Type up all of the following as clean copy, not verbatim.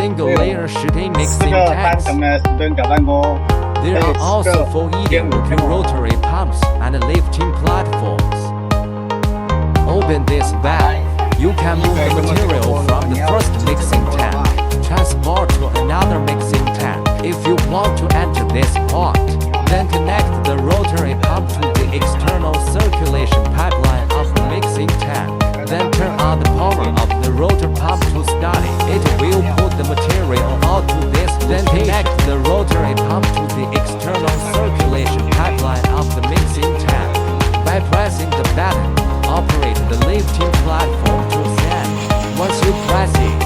single-layer shirley 这 mixing 个单 tanks. 层呢2.5。There are also 4 evelvator rotary pumps and lifting platforms. Open this valve. You can move the material from the first mixing tank, transport to another mixing tank. If you want to enter this part, then connect the rotary pump to the external circulation pipeline of the mixing tank. Then turn on the power of the rotor pump to start it. It will put the material out to this. Then connect the rotary pump to the external circulation pipeline of the mixing tank. By pressing the button, operate the lifting platform to set. Once you press it,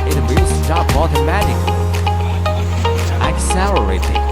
it will stop automatically. Accelerating.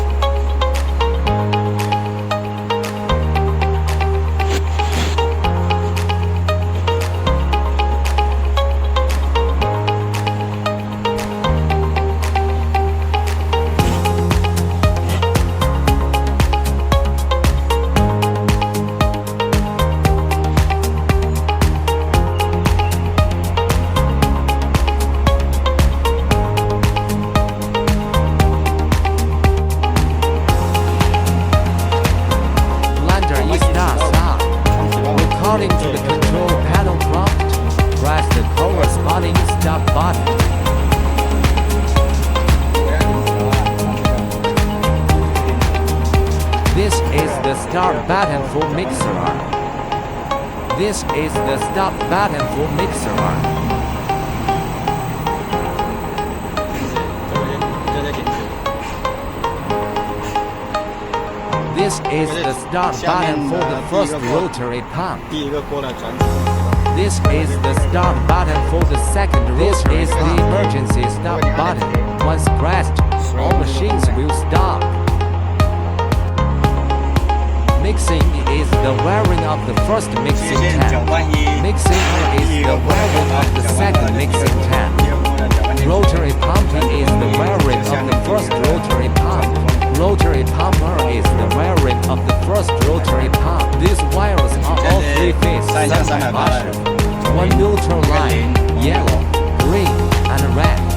According to the control panel prompt, press the corresponding stop button. This is the start button for mixer arm. This is the stop button for mixer arm. This is the start button for the first rotary pump. 第一个过来转子。 This is the start button for the second rotary pump. This is the emergency stop button. Once pressed, all machines will stop. Mixing is the wiring of the first mixing tank. Mixing is the wiring of the second mixing tank. Rotary pumping is the wiring of the first rotary pump. Rotary pumper is the wiring of the first rotary pump. These wires are all three-phase semi-marshal. One neutral line, yellow, green, and red.